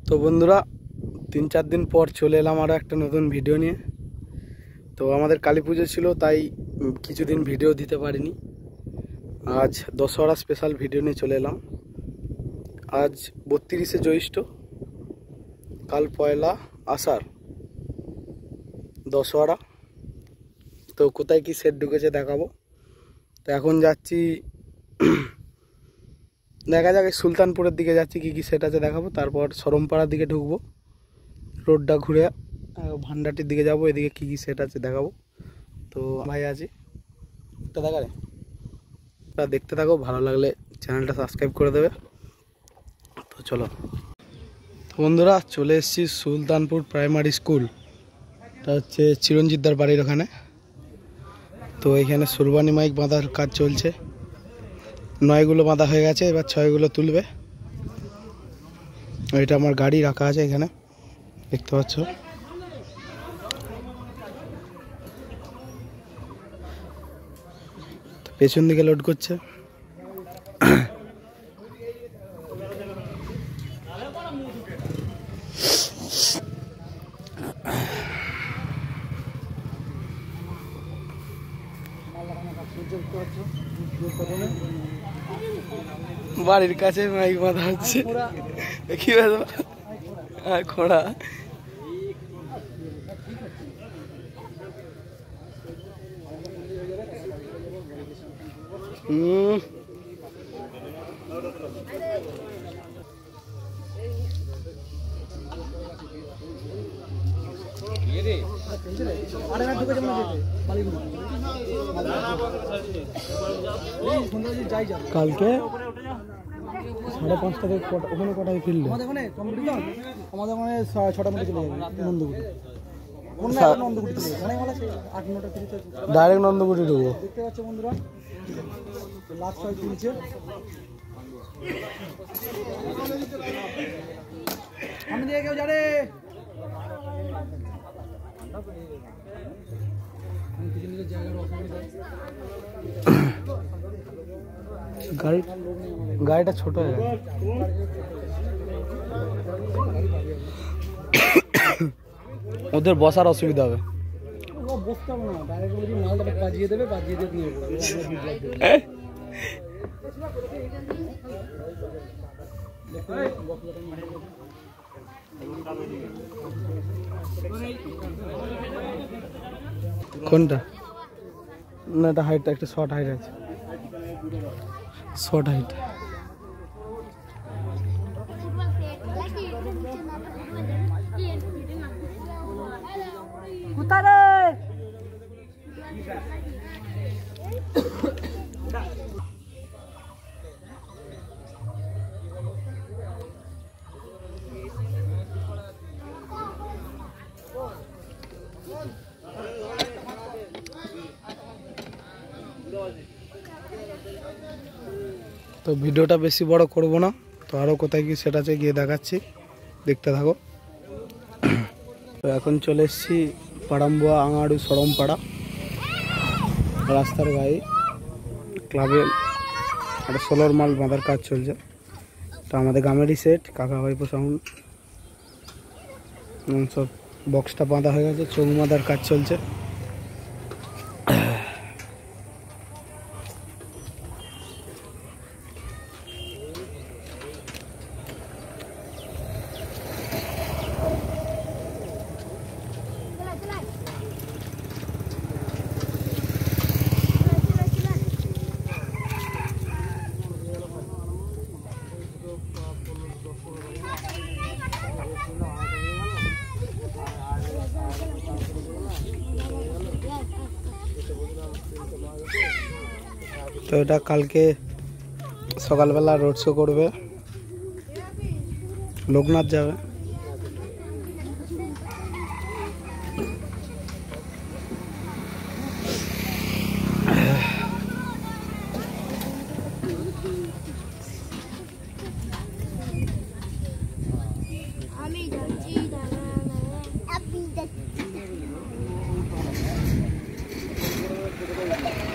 তো বন্ধুরা 3-4 দিন পর চলে এলাম আরও একটা নতুন ভিডিও নিয়ে। তো আমাদের কালী পুজো ছিল, তাই কিছুদিন ভিডিও দিতে পারিনি। আজ দশহরা স্পেশাল ভিডিও নিয়ে চলে এলাম। আজ 32শে জ্যৈষ্ঠ, কাল পয়লা আষাঢ়, দশহরা। তো কোথায় কি সেট ঢুকেছে দেখাবো। তো এখন যাচ্ছি, দেখা যাক সুলতানপুরের দিকে যাচ্ছি, কি কি সেট আছে দেখাবো। তারপর সরমপাড়ার দিকে ঢুকবো, রোডটা ঘুরে ভান্ডাটির দিকে যাব, এদিকে কি কি সেট আছে দেখাবো। তো ভাই আছি, একটা দেখারে তা দেখতে থাকো, ভালো লাগলে চ্যানেলটা সাবস্ক্রাইব করে দেবে। তো চলো। তো বন্ধুরা চলে এসেছি সুলতানপুর প্রাইমারি স্কুল, এটা হচ্ছে চিরঞ্জিতদার বাড়ির ওখানে। তো এখানে সুরবানি মাইক বাঁধার কাজ চলছে, 9গুলো বাঁধা হয়ে গেছে, এবার 6গুলো তুলবে। এটা আমার গাড়ি রাখা আছে এখানে, দেখতে পাচ্ছ। পেছন দিকে লোড করছে। বাড়ির কাছে মাইক বাঁধা হচ্ছে, কি খোড়া। কালকে 5:30 থেকে ওখানে কটায় ফিরলে? আমাদের ওখানে 6টার মধ্যে চলে যাবে নন্দকুটি। ডাইরেক্ট নন্দকুটি ঢুকবো। দেখতে পাচ্ছ বন্ধুরা, লাস্ট 6 তুলছে। আমি দিয়ে কেউ যাবে গাড়িটা ছোট হয়ে গেছে, ওদের বসার অসুবিধা হবে। বসতে হবে না, ডাইরেক্ট মালটা বাজিয়ে দেবে, বাজিয়ে দিয়ে নিয়ে কোনটা না, এটা হাইটটা একটা শর্ট হাইট আছে, শর্ট হাইট। তো ভিডিওটা বেশি বড় করব না, তো আরও কোথায় কি সেটা আছে গিয়ে দেখাচ্ছি, দেখতে থাকো। তো এখন চলে এসেছি পাড়াম্বুয়া আঙাড়ু সরমপাড়া রাস্তার গায়ে, ক্লাবে একটা 16 মাল বাঁধার কাজ চলছে। তো আমাদের গ্রামেরই সেট, কাকা ভাইপো সাউন্ড, সব বক্সটা বাঁধা হয়ে গেছে, চোখ বাঁধার কাজ চলছে। তো এটা কালকে সকালবেলা রোড শো করবে, লোকনাথ যাবে।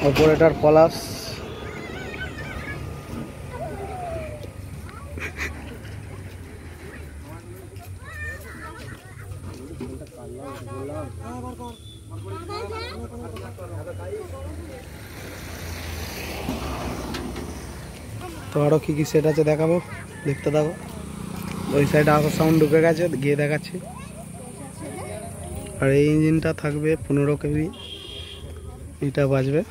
অপারেটর পলাশ, তো আরও কী কী সেট আছে দেখাবো, দেখতে থাকো। ওই সাইডে আসার সাউন্ড ঢুকে গেছে, গিয়ে দেখাচ্ছি। আর এই ইঞ্জিনটা থাকবে 15 কেবি, এটা বাজবে।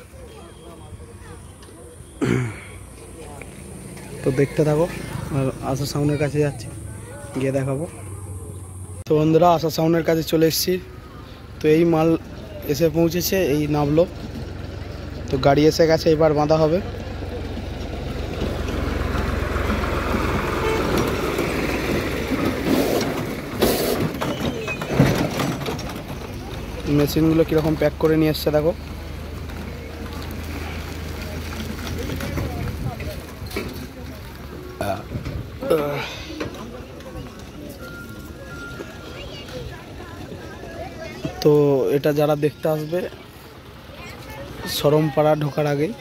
তো দেখতে থাকো। আর আশা সাউন্ডের কাছে যাচ্ছি, গিয়ে দেখাবো। তো বন্ধুরা, আশা সাউন্ডের কাছে চলে এসেছি। তো এই মাল এসে পৌঁছেছে, এই নামলো। তো গাড়ি এসে গেছে, এবার বাঁধা হবে। মেশিনগুলো কীরকম প্যাক করে নিয়ে এসছে দেখো। তো এটা যারা দেখতে আসবে, সরমপাড়া ঢোকার আগেই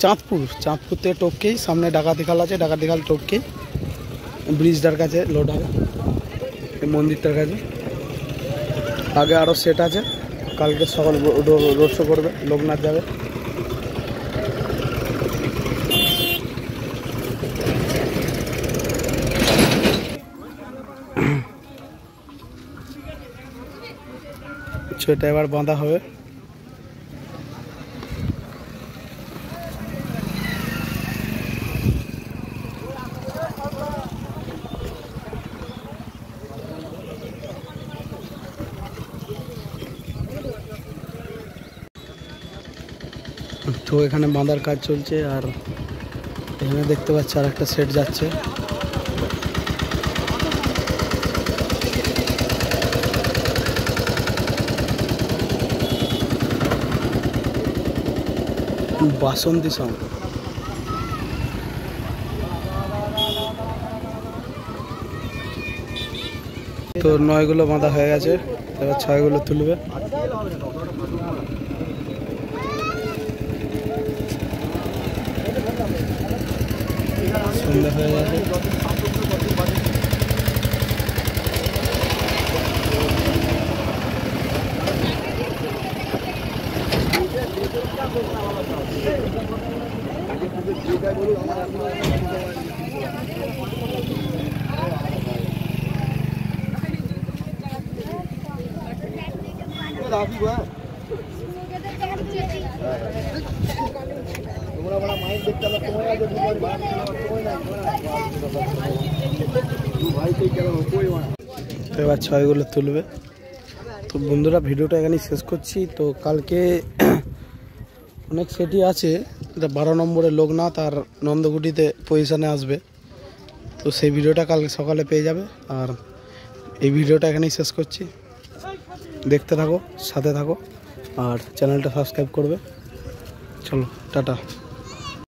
চাঁদপুর থেকে টপকেই সামনে ডাকাতিখাল আছে, ডাকাতিখাল টপকেই ব্রিজটার কাছে লোড হবে, এই মন্দিরটার কাছে। আগে আরও সেট আছে, কালকে সকাল রোড শো করবে, লোকনাথ যাবে। সেটা এবার বাঁধা হবে। তো এখানে বাঁধার কাজ চলছে। আর এখানে দেখতে পাচ্ছি আর একটা সেট যাচ্ছে। বাসন্তী সাউন্ড। তো 9গুলো বাঁধা হয়ে গেছে, এবার 6গুলো তুলবে। সন্ধ্যা হয়ে গেছে। এবার 6গুলো তুলবে। তো বন্ধুরা, ভিডিওটা এখানেই শেষ করছি। তো কালকে অনেক সেটই আছে, 12 নম্বরে লোকনাথ আর নন্দকুটিতে পজিশানে আসবে। তো সেই ভিডিওটা কাল সকালে পেয়ে যাবে। আর এই ভিডিওটা এখানেই শেষ করছি, দেখতে থাকো, সাথে থাকো, আর চ্যানেলটা সাবস্ক্রাইব করবে। চলো, টাটা।